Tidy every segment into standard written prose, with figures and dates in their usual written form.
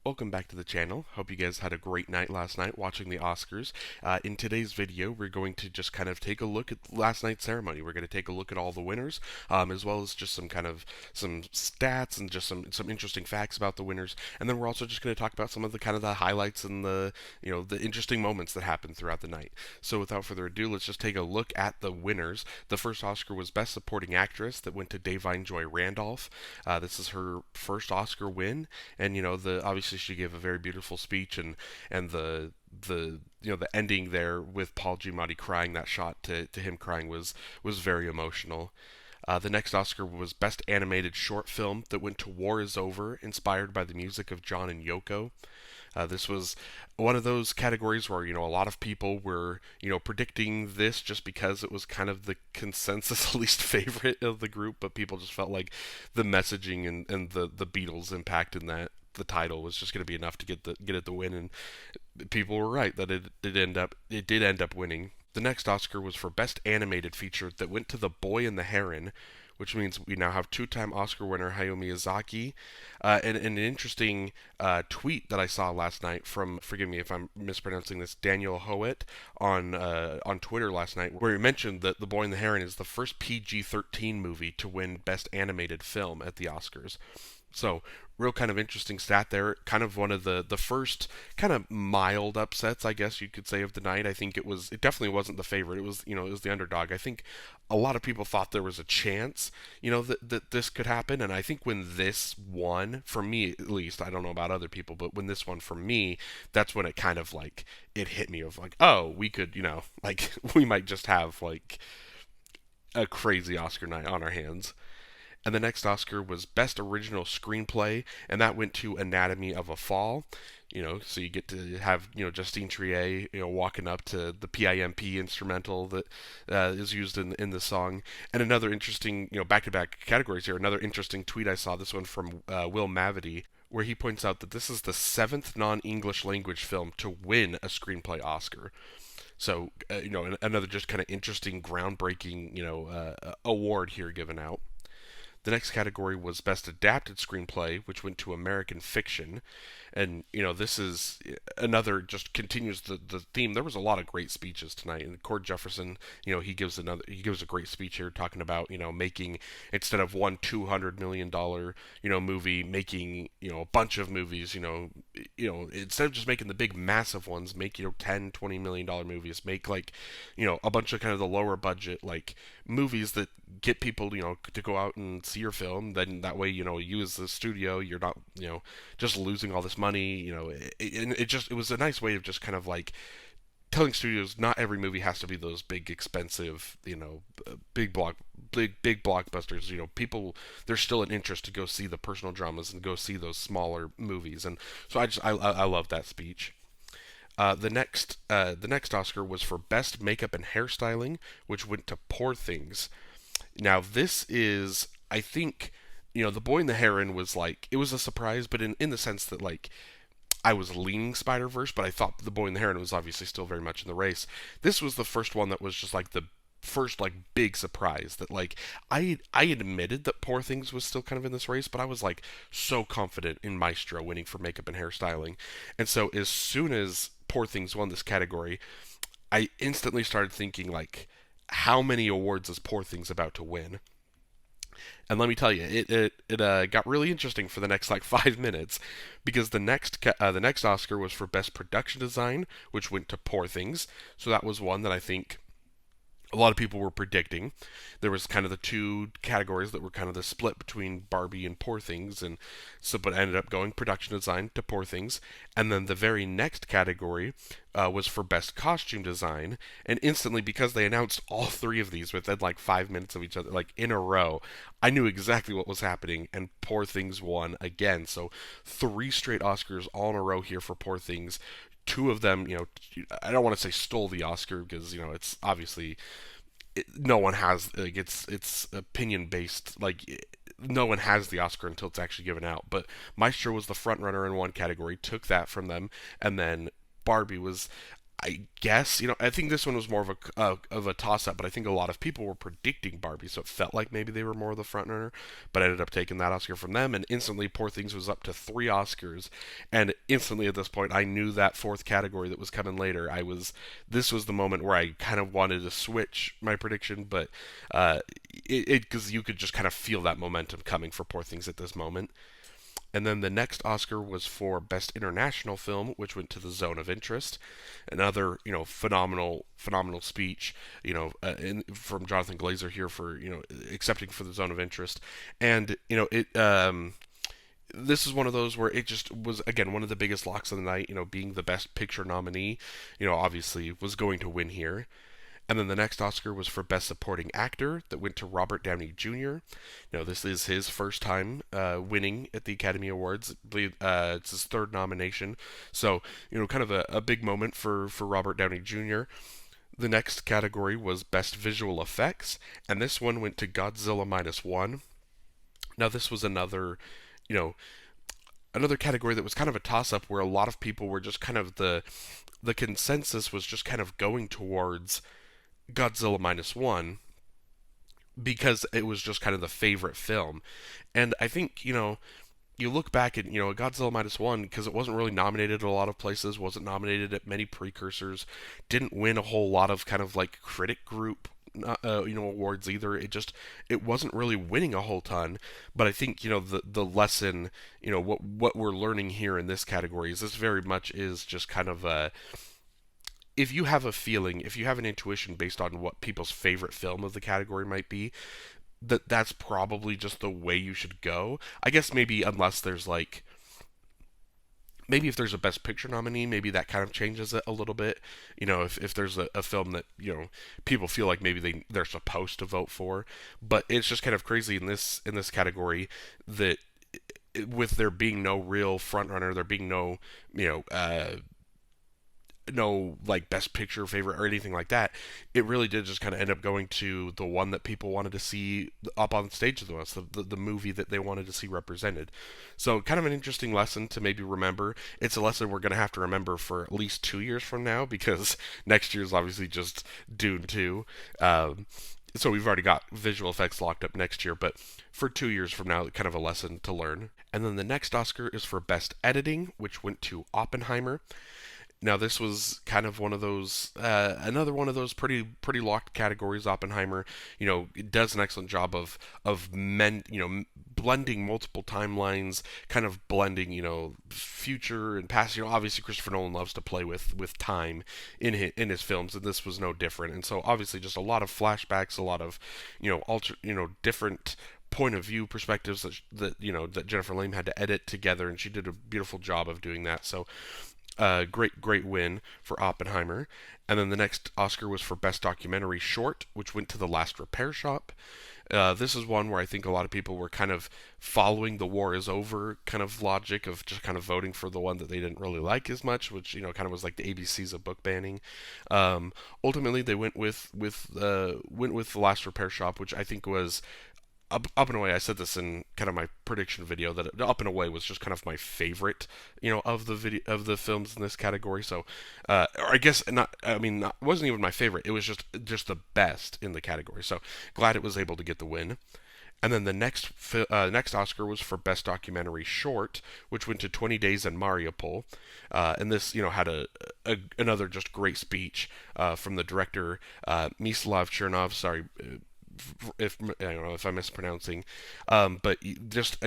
Welcome back to the channel. Hope you guys had a great night last night watching the Oscars. In today's video, we're going to just kind of take a look at last night's ceremony. We're going to take a look at all the winners, as well as just some stats and just some interesting facts about the winners. And then we're also just going to talk about some of the kind of the highlights and the interesting moments that happened throughout the night. So without further ado, let's just take a look at the winners. The first Oscar was Best Supporting Actress that went to Da'Vine Joy Randolph. This is her first Oscar win, and the obviously she gave a very beautiful speech, and the ending there with Paul Giamatti crying, that shot to him crying was very emotional. The next Oscar was Best Animated Short Film that went to War Is Over, inspired by the music of John and Yoko. This was one of those categories where a lot of people were predicting this just because it was kind of the consensus least favorite of the group, but people just felt like the messaging and the Beatles impact in that the title was just going to be enough to get it the win, and people were right that it did end up winning. The next Oscar was for Best Animated Feature that went to The Boy and the Heron, which means we now have two-time Oscar winner Hayao Miyazaki. And an interesting tweet that I saw last night from, forgive me if I'm mispronouncing this, Daniel Howitt on Twitter last night, where he mentioned that The Boy and the Heron is the first PG-13 movie to win Best Animated Film at the Oscars. So, real kind of interesting stat there. Kind of one of the first kind of mild upsets, I guess you could say, of the night. I think it definitely wasn't the favorite. It was the underdog. I think a lot of people thought there was a chance, that this could happen. And I think when this won, for me at least, I don't know about other people, but when this won for me, that's when it kind of like, it hit me of like, oh, we could, like, we might just have like a crazy Oscar night on our hands. And the next Oscar was Best Original Screenplay, and that went to Anatomy of a Fall. So you get to have Justine Triet walking up to the PIMP instrumental that is used in the song. And another interesting back-to-back categories here. Another interesting tweet I saw. This one from Will Mavity, where he points out that this is the seventh non-English language film to win a screenplay Oscar. So another just kind of interesting, groundbreaking award here given out. The next category was Best Adapted Screenplay, which went to American Fiction. And, this is another, just continues the theme. There was a lot of great speeches tonight. And Cord Jefferson, he gives a great speech here talking about, making, instead of one $200 million, movie, making, a bunch of movies, instead of just making the big massive ones, make, 10, $20 million movies, make like, a bunch of kind of the lower budget, like, movies that get people, to go out and see your film. Then that way, you as the studio, you're not, just losing all this money. It was a nice way of just kind of like telling studios not every movie has to be those big expensive, big blockbusters. People, there's still an interest to go see the personal dramas and go see those smaller movies. And so I love that speech. The next Oscar was for Best Makeup and Hairstyling, which went to Poor Things. Now this is, I think, The Boy and the Heron was like, it was a surprise, but in the sense that like I was leaning Spider Verse, but I thought The Boy and the Heron was obviously still very much in the race. This was the first one that was just like the first like big surprise that like I admitted that Poor Things was still kind of in this race, but I was like so confident in Maestro winning for makeup and hairstyling. And so as soon as Poor Things won this category, I instantly started thinking like, how many awards is Poor Things about to win? And let me tell you, it got really interesting for the next like 5 minutes, because the next Oscar was for Best Production Design, which went to Poor Things. So that was one that I think a lot of people were predicting. There was kind of the two categories that were kind of the split between Barbie and Poor Things, and so but ended up going production design to Poor Things. And then the very next category was for Best Costume Design, and instantly, because they announced all three of these within like 5 minutes of each other, like in a row, I knew exactly what was happening, and Poor Things won again. So three straight Oscars all in a row here for Poor Things. Two of them, I don't want to say stole the Oscar, because it's obviously no one has, like, it's opinion based, like no one has the Oscar until it's actually given out. But Maestro was the front runner in one category, took that from them, and then Barbie was, I guess I think this one was more of a toss up, but I think a lot of people were predicting Barbie, so it felt like maybe they were more of the front runner. But I ended up taking that Oscar from them, and instantly Poor Things was up to 3 Oscars, and instantly at this point I knew that fourth category that was coming later. This was the moment where I kind of wanted to switch my prediction, but it because you could just kind of feel that momentum coming for Poor Things at this moment. And then the next Oscar was for Best International Film, which went to The Zone of Interest. Another, phenomenal speech, from Jonathan Glazer here for, accepting for The Zone of Interest. And, this is one of those where it just was, again, one of the biggest locks of the night, being the Best Picture nominee, obviously was going to win here. And then the next Oscar was for Best Supporting Actor that went to Robert Downey Jr. Now, this is his first time winning at the Academy Awards. It's his third nomination. So, kind of a big moment for Robert Downey Jr. The next category was Best Visual Effects, and this one went to Godzilla Minus One. Now, this was you know, another category that was kind of a toss up where a lot of people were just kind of the consensus was just kind of going towards Godzilla Minus One because it was just kind of the favorite film. And I think, you look back at, Godzilla Minus One, because it wasn't really nominated at a lot of places, wasn't nominated at many precursors, didn't win a whole lot of kind of like critic group. Awards either. It wasn't really winning a whole ton, but I think the lesson, what we're learning here in this category is this very much is just kind of if you have a feeling, if you have an intuition based on what people's favorite film of the category might be, that's probably just the way you should go. I guess maybe unless there's like maybe if there's a best picture nominee, maybe that kind of changes it a little bit. If there's a film that, people feel like maybe they're supposed to vote for, but it's just kind of crazy in this category that with there being no real front runner, there being no like best picture favorite or anything like that, it really did just kind of end up going to the one that people wanted to see up on stage the most, the movie that they wanted to see represented. So kind of an interesting lesson to maybe remember. It's a lesson we're going to have to remember for at least 2 years from now, because next year is obviously just Dune 2. So we've already got visual effects locked up next year, but for 2 years from now, kind of a lesson to learn. And then the next Oscar is for Best Editing, which went to Oppenheimer. Now this was kind of one of those, another one of those pretty locked categories. Oppenheimer, it does an excellent job of blending multiple timelines, kind of blending, future and past. Obviously Christopher Nolan loves to play with time in his films, and this was no different. And so obviously just a lot of flashbacks, a lot of, different point of view perspectives that Jennifer Lame had to edit together, and she did a beautiful job of doing that. So great win for Oppenheimer. And then the next Oscar was for Best Documentary Short, which went to The Last Repair Shop. This is one where I think a lot of people were kind of following the war is over kind of logic of just kind of voting for the one that they didn't really like as much, which kind of was like the ABCs of book banning. Ultimately, they went with The Last Repair Shop, which I think was up and away. I said this in kind of my prediction video that Up and Away was just kind of my favorite, of the films in this category. So, or I guess not. I mean, wasn't even my favorite. It was just the best in the category. So glad it was able to get the win. And then the next Oscar was for Best Documentary Short, which went to 20 Days in Mariupol. And this, had another just great speech from the director, Mislav Chernov. Sorry, if I don't know if I'm mispronouncing, but just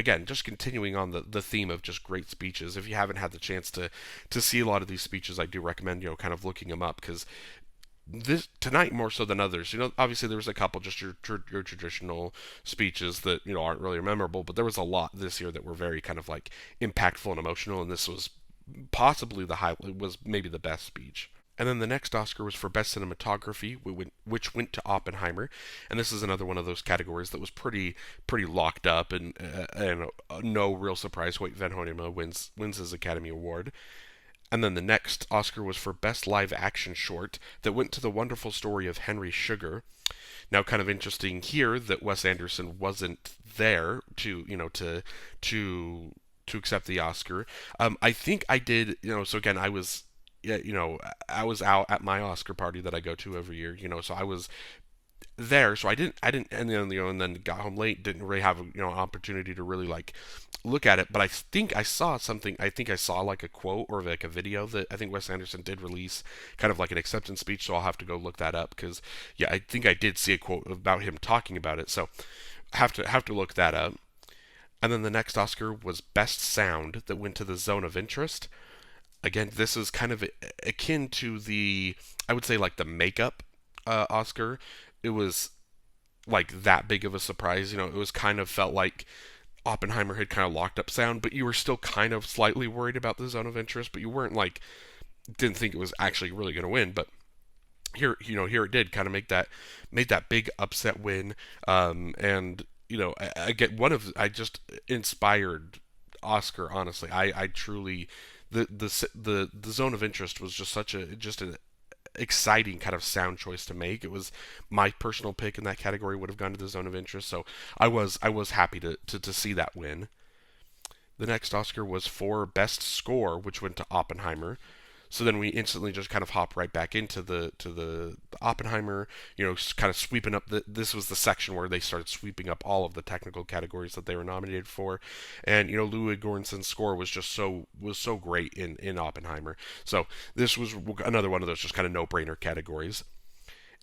continuing on the theme of just great speeches. If you haven't had the chance to see a lot of these speeches, I do recommend kind of looking them up, because this tonight more so than others. Obviously there was a couple just your traditional speeches that aren't really memorable, but there was a lot this year that were very kind of like impactful and emotional, and this was possibly was maybe the best speech. And then the next Oscar was for Best Cinematography, which went to Oppenheimer. And this is another one of those categories that was pretty locked up, and no real surprise, Hoyt van Hoytema wins his Academy Award. And then the next Oscar was for Best Live Action Short that went to The Wonderful Story of Henry Sugar. Now, kind of interesting here that Wes Anderson wasn't there to accept the Oscar. I think I did, so again, I was yeah, I was out at my Oscar party that I go to every year, so I was there, so I didn't, and then and then got home late, didn't really have opportunity to really like look at it. But I think I saw something. I think I saw like a quote or like a video that I think Wes Anderson did release, kind of like an acceptance speech. So I'll have to go look that up because yeah, I think I did see a quote about him talking about it. So have to look that up. And then the next Oscar was Best Sound that went to The Zone of Interest. Again, this is kind of akin to the, I would say, like the makeup Oscar. It was like that big of a surprise. It was kind of felt like Oppenheimer had kind of locked up sound, but you were still kind of slightly worried about the Zone of Interest, but you weren't like, didn't think it was actually really going to win. But here it did kind of made that big upset win. And I get one of, I just inspired Oscar. Honestly, I truly, the Zone of Interest was just such a just an exciting kind of sound choice to make. It was my personal pick in that category, would have gone to the Zone of Interest, so I was happy to see that win. The next Oscar was for Best Score, which went to Oppenheimer. So then we instantly just kind of hop right back into the Oppenheimer, kind of sweeping up this was the section where they started sweeping up all of the technical categories that they were nominated for, and Ludwig Göransson's score was so great in Oppenheimer. So this was another one of those just kind of no-brainer categories.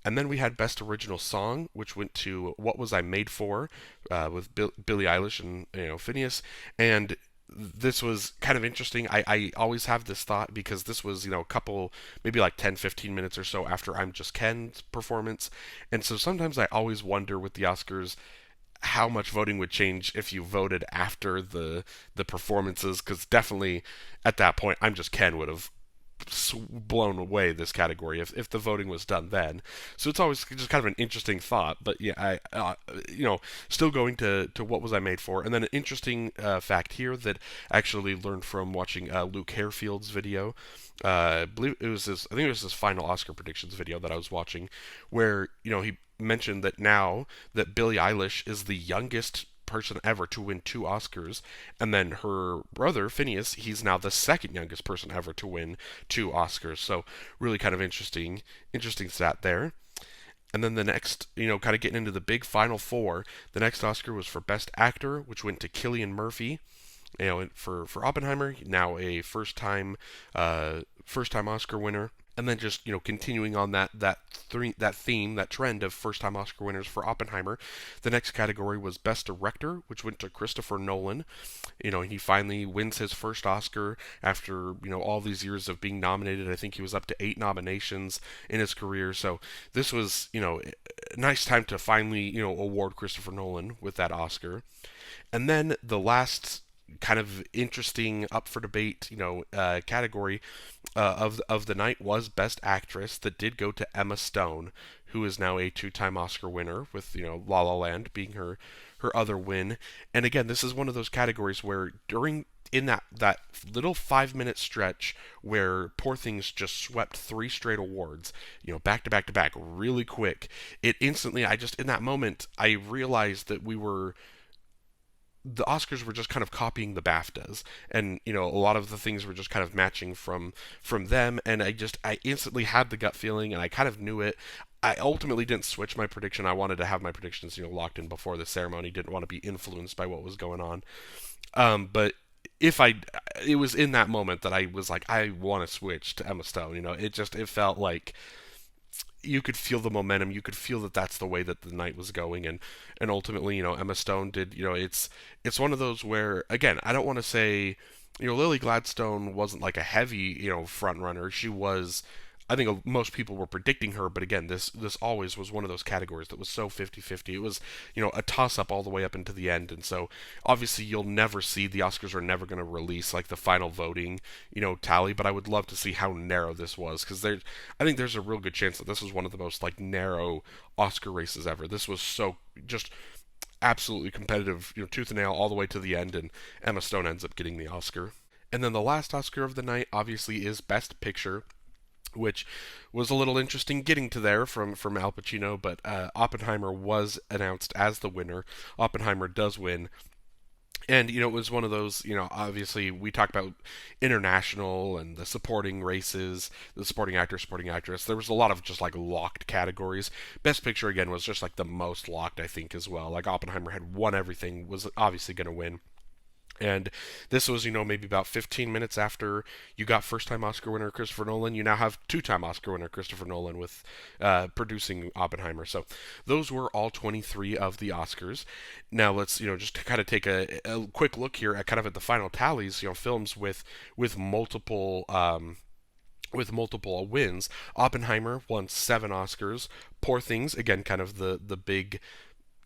And then we had Best Original Song, which went to What Was I Made For, with Billie Eilish and Phineas. And this was kind of interesting. I always have this thought because this was, a couple, maybe like 10, 15 minutes or so after I'm Just Ken's performance. And so sometimes I always wonder with the Oscars how much voting would change if you voted after the performances, because definitely at that point I'm Just Ken would have blown away this category if the voting was done then. So it's always just kind of an interesting thought. But yeah, still going to What Was I Made For. And then an interesting fact here that I actually learned from watching Luke Harefield's video. I believe it was I think it was his final Oscar predictions video that I was watching, where he mentioned that now that Billie Eilish is the youngest person ever to win 2 Oscars, and then her brother Phineas, he's now the second youngest person ever to win 2 Oscars. So really kind of interesting stat there. And then the next, kind of getting into the big final four, the next Oscar was for Best Actor, which went to Cillian Murphy. For Oppenheimer, now a first time Oscar winner. And then just continuing on that theme, that trend of first time Oscar winners for Oppenheimer, the next category was Best Director, which went to Christopher Nolan. He finally wins his first Oscar after all these years of being nominated. I think he was up to 8 nominations in his career. So this was a nice time to finally award Christopher Nolan with that Oscar. And then the last kind of interesting, up for debate, category of the night was Best Actress, that did go to Emma Stone, who is now a 2-time Oscar winner, with La La Land being her other win. And again, this is one of those categories where in that little 5-minute stretch where Poor Things just swept 3 straight awards, back to back to back, really quick, it instantly, in that moment, I realized that the Oscars were just kind of copying the BAFTAs, and a lot of the things were just kind of matching from them, and I instantly had the gut feeling, and I kind of knew it. I ultimately didn't switch my prediction. I wanted to have my predictions locked in before the ceremony. Didn't want to be influenced by what was going on. But it was in that moment that I was like, I want to switch to Emma Stone. It felt like you could feel the momentum. You could feel that that's the way that the night was going, and ultimately, Emma Stone did. It's one of those where, again, I don't want to say, Lily Gladstone wasn't like a heavy, front runner. She was. I think most people were predicting her, but again, this always was one of those categories that was so 50-50. It was, a toss-up all the way up into the end, and so obviously you'll never see, the Oscars are never going to release like the final voting, tally, but I would love to see how narrow this was, because I think there's a real good chance that this was one of the most like narrow Oscar races ever. This was so just absolutely competitive, tooth and nail all the way to the end, and Emma Stone ends up getting the Oscar. And then the last Oscar of the night obviously is Best Picture, which was a little interesting getting to there from Al Pacino, but Oppenheimer was announced as the winner. Oppenheimer does win. And it was one of those. Obviously we talked about international and the supporting races, the supporting actor, supporting actress. There was a lot of just like locked categories. Best Picture again was just like the most locked, I think, as well. Like Oppenheimer had won everything, was obviously going to win. And this was, maybe about 15 minutes after you got first time Oscar winner Christopher Nolan. You now have two-time Oscar winner Christopher Nolan with producing Oppenheimer. So those were all 23 of the Oscars. Now let's, just to kind of take a quick look here at kind of at the final tallies, films with multiple. With multiple wins, Oppenheimer won 7 Oscars. Poor Things, again, kind of the big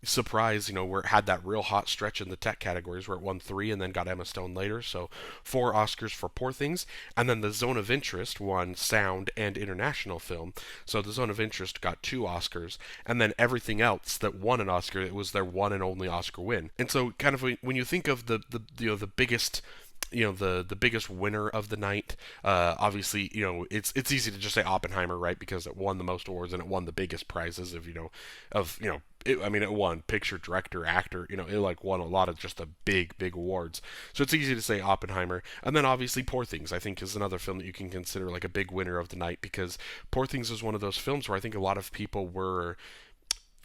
surprise, where it had that real hot stretch in the tech categories where it won 3 and then got Emma Stone later. So 4 Oscars for Poor Things. And then The Zone of Interest won Sound and International Film. So The Zone of Interest got 2 Oscars. And then everything else that won an Oscar, it was their one and only Oscar win. And so kind of when you think of the biggest the biggest winner of the night. Obviously, it's easy to just say Oppenheimer, right? Because it won the most awards and it won the biggest prizes it won picture, director, actor. It like won a lot of just the big awards. So it's easy to say Oppenheimer. And then obviously Poor Things, I think, is another film that you can consider like a big winner of the night, because Poor Things is one of those films where I think a lot of people were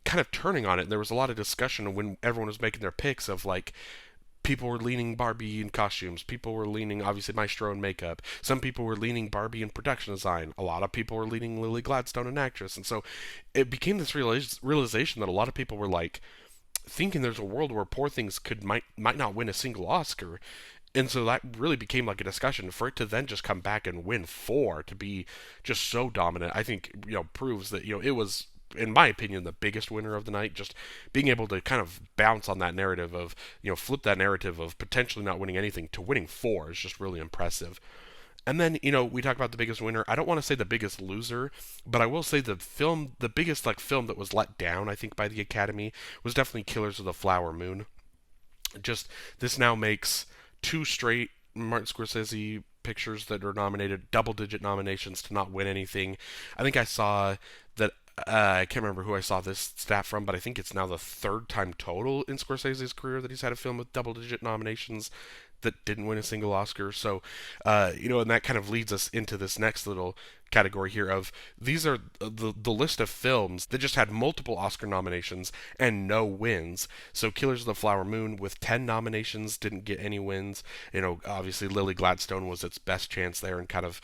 kind of turning on it. There was a lot of discussion when everyone was making their picks of like people were leaning Barbie in costumes. People were leaning, obviously, Maestro in makeup. Some people were leaning Barbie in production design. A lot of people were leaning Lily Gladstone in actress. And so it became this realization that a lot of people were like thinking there's a world where Poor Things might not win a single Oscar. And so that really became like a discussion. For it to then just come back and win 4, to be just so dominant, I think, proves that, it was, in my opinion, the biggest winner of the night. Just being able to kind of bounce on that narrative of, flip that narrative of potentially not winning anything to winning 4 is just really impressive. And then, we talk about the biggest winner. I don't want to say the biggest loser, but I will say the biggest like film that was let down, I think, by the Academy was definitely Killers of the Flower Moon. Just this now makes 2 straight Martin Scorsese pictures that are nominated, double-digit nominations to not win anything. I think I saw that I can't remember who I saw this stat from, but I think it's now the 3rd time total in Scorsese's career that he's had a film with double-digit nominations that didn't win a single Oscar. So, and that kind of leads us into this next little category here of these are the list of films that just had multiple Oscar nominations and no wins. So Killers of the Flower Moon with 10 nominations didn't get any wins. Obviously Lily Gladstone was its best chance there and kind of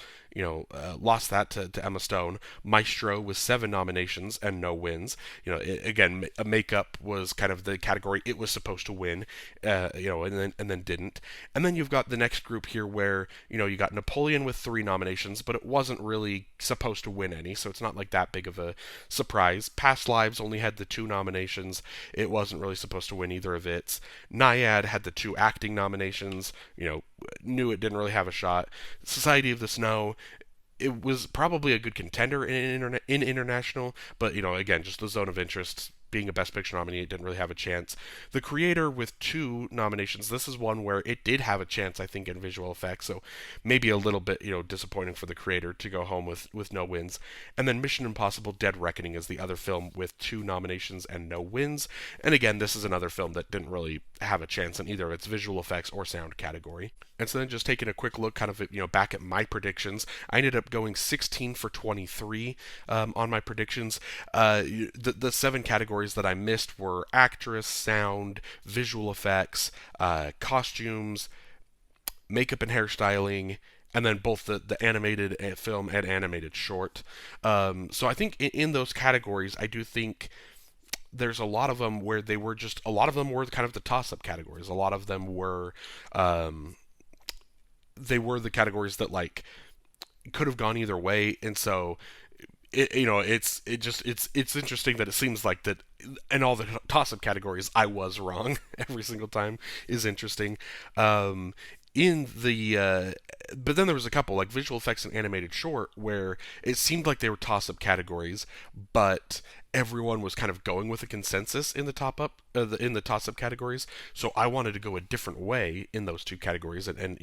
lost that to Emma Stone. Maestro with 7 nominations and no wins. Again, makeup was kind of the category it was supposed to win, and then didn't. And then you've got the next group here where you got Napoleon with 3 nominations, but it wasn't really supposed to win any, so it's not like that big of a surprise. Past Lives only had the 2 nominations. It wasn't really supposed to win either of its. Nyad had the 2 acting nominations. Knew it didn't really have a shot. Society of the Snow, it was probably a good contender in international, but again, just the Zone of Interest being a Best Picture nominee, it didn't really have a chance. The Creator with 2 nominations. This is one where it did have a chance, I think, in visual effects. So maybe a little bit, disappointing for The Creator to go home with no wins. And then Mission Impossible: Dead Reckoning is the other film with 2 nominations and no wins. And again, this is another film that didn't really have a chance in either its visual effects or sound category. And so then just taking a quick look kind of back at my predictions, I ended up going 16 for 23 on my predictions. The 7 categories that I missed were actress, sound, visual effects, costumes, makeup and hairstyling, and then both the animated film and animated short. So I think in those categories, I do think there's a lot of them where a lot of them were kind of the toss-up categories. A lot of them were, they were the categories that like could have gone either way, and so it's interesting that it seems like that in all the toss-up categories I was wrong every single time is interesting. In the but then there was a couple like visual effects and animated short where it seemed like they were toss-up categories, but everyone was kind of going with a consensus in the in the toss-up categories. So I wanted to go a different way in those 2 categories, and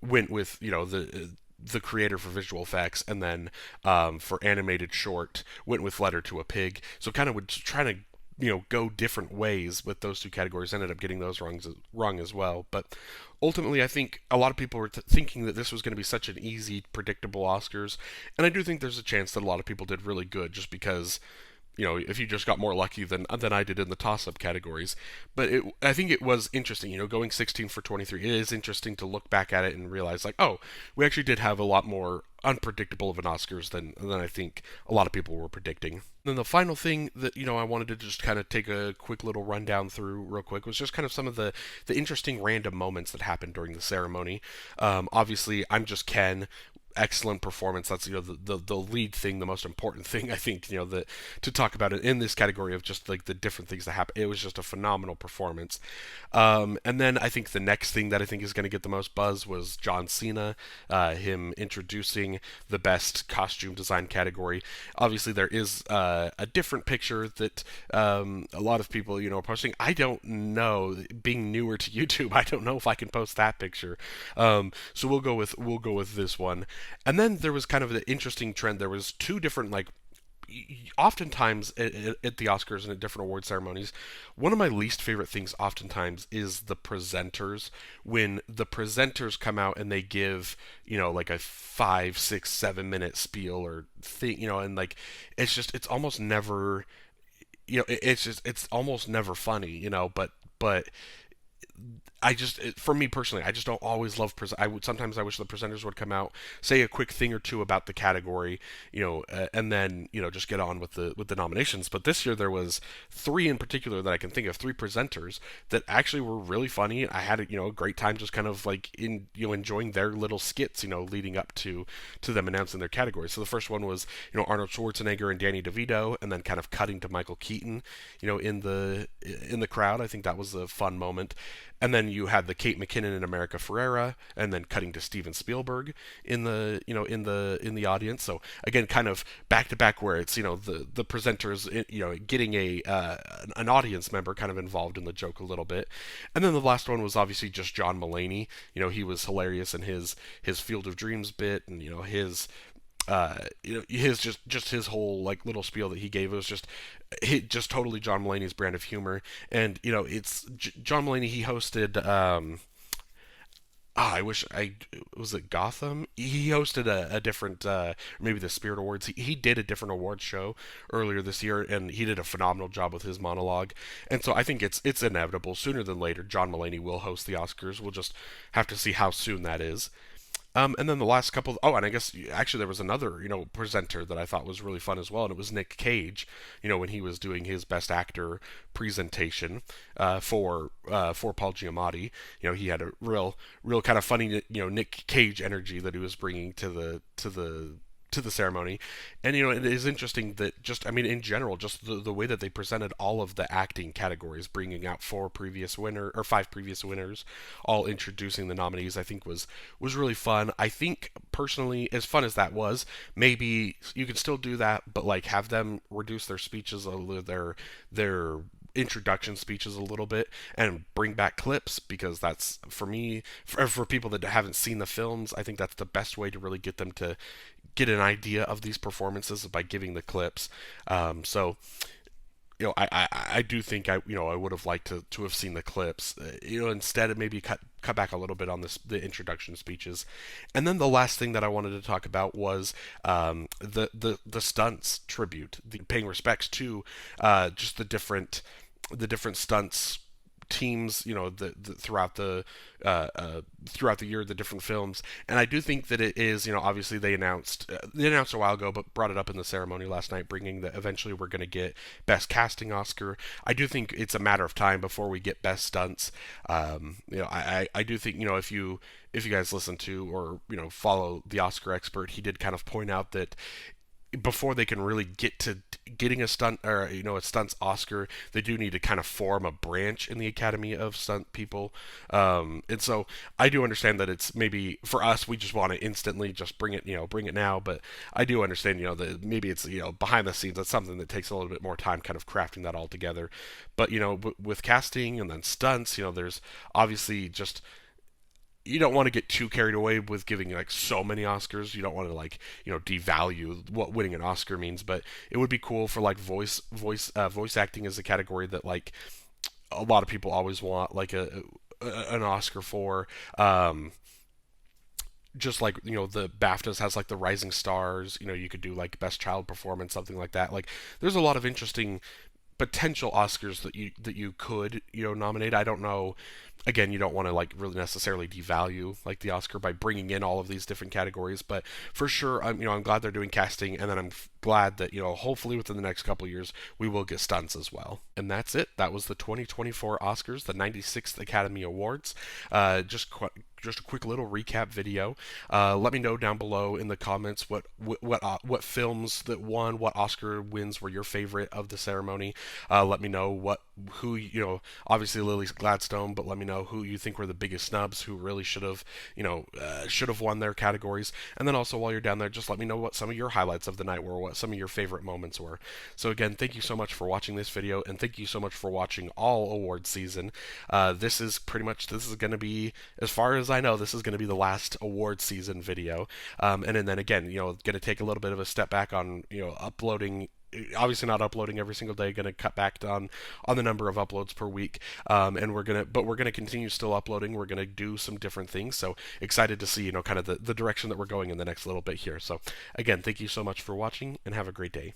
went with the Creator for visual effects, and then for animated short went with Letter to a Pig. So kind of was trying to go different ways with those two categories. Ended up getting those wrong as well. But ultimately, I think a lot of people were thinking that this was going to be such an easy, predictable Oscars, and I do think there's a chance that a lot of people did really good just because if you just got more lucky than I did in the toss-up categories. But I think it was interesting, going 16 for 23. It is interesting to look back at it and realize, like, oh, we actually did have a lot more unpredictable of an Oscars than I think a lot of people were predicting. And then the final thing that I wanted to just kind of take a quick little rundown through real quick was just kind of some of the interesting random moments that happened during the ceremony. Obviously, I'm just Ken, excellent performance. That's the lead thing, the most important thing I think that to talk about it in this category of just like the different things that happen. It was just a phenomenal performance. And then I think the next thing that I think is going to get the most buzz was John Cena, him introducing the best costume design category. Obviously, there is a different picture that a lot of people are posting. I don't know, being newer to YouTube, I don't know if I can post that picture. So we'll go with this one. And then there was kind of an interesting trend. There was two different oftentimes at the Oscars and at different award ceremonies, one of my least favorite things oftentimes is the presenters. When the presenters come out and they give, like a 5, 6, 7 minute spiel or thing, and like it's almost never, it's almost never funny, but for me personally, I just don't always love. Sometimes I wish the presenters would come out, say a quick thing or two about the category, and then just get on with the nominations. But this year there was three in particular that I can think of, three presenters that actually were really funny. I had a great time just kind of like enjoying their little skits, leading up to them announcing their category. So the first one was Arnold Schwarzenegger and Danny DeVito, and then kind of cutting to Michael Keaton, in the crowd. I think that was a fun moment. And then you had the Kate McKinnon and America Ferrera, and then cutting to Steven Spielberg in the audience. So again, kind of back to back, where it's the presenters getting an audience member kind of involved in the joke a little bit. And then the last one was obviously just John Mulaney. He was hilarious in his Field of Dreams bit, and his just his whole like little spiel that he gave. It was just totally John Mulaney's brand of humor. And it's John Mulaney. He hosted. I wish I was it Gotham. He hosted a different, maybe the Spirit Awards. He did a different awards show earlier this year, and he did a phenomenal job with his monologue. And so I think it's inevitable. Sooner than later, John Mulaney will host the Oscars. We'll just have to see how soon that is. And then the last couple. Oh, and I guess actually there was another, presenter that I thought was really fun as well, and it was Nick Cage. When he was doing his Best Actor presentation for Paul Giamatti. He had a real kind of funny, Nick Cage energy that he was bringing to the ceremony. And it is interesting that just, I mean, in general, just the way that they presented all of the acting categories, bringing out five previous winners, all introducing the nominees, I think was really fun. I think personally, as fun as that was, maybe you can still do that, but like have them reduce their speeches, their introduction speeches a little bit, and bring back clips, because that's, for me, for people that haven't seen the films, I think that's the best way to really get them to get an idea of these performances, by giving the clips. So I do think I would have liked to have seen the clips. Instead of maybe cut back a little bit on the introduction speeches. And then the last thing that I wanted to talk about was the stunts tribute, paying respects to just the different stunts teams, throughout the year, the different films. And I do think that it is, obviously they announced a while ago, but brought it up in the ceremony last night, bringing that eventually we're going to get Best Casting Oscar. I do think it's a matter of time before we get Best Stunts. I do think, if you guys listen to or follow the Oscar expert, he did kind of point out that before they can really get to getting a stunt, or a stunts Oscar, they do need to kind of form a branch in the Academy of Stunt people. And so I do understand that it's, maybe for us, we just want to instantly just bring it now. But I do understand, that maybe it's, behind the scenes, that's something that takes a little bit more time, kind of crafting that all together. But with casting and then stunts, there's obviously just you don't want to get too carried away with giving like so many Oscars. You don't want to like devalue what winning an Oscar means, but it would be cool for like voice acting as a category that like a lot of people always want like an Oscar for. Just like the BAFTAs has like the Rising Stars, you could do like Best Child Performance, something like that. Like there's a lot of interesting potential Oscars that you could nominate. I don't know. Again, you don't want to like really necessarily devalue like the Oscar by bringing in all of these different categories, but for sure, I'm glad they're doing casting, and then I'm glad that hopefully within the next couple years we will get stunts as well. And that's it. That was the 2024 Oscars, the 96th Academy Awards. Just a quick little recap video. Let me know down below in the comments what films that won, what Oscar wins were your favorite of the ceremony. Let me know who obviously Lily Gladstone, but let me know who you think were the biggest snubs, who really should have won their categories. And then also while you're down there, just let me know what some of your highlights of the night were, what some of your favorite moments were. So again, thank you so much for watching this video, and thank you so much for watching all award season. This is going to be, as far as I know, this is going to be the last award season video. And then again, going to take a little bit of a step back on uploading. Obviously not uploading every single day. Going to cut back on the number of uploads per week, and we're gonna continue still uploading. We're gonna do some different things. So excited to see kind of the direction that we're going in the next little bit here. So again, thank you so much for watching, and have a great day.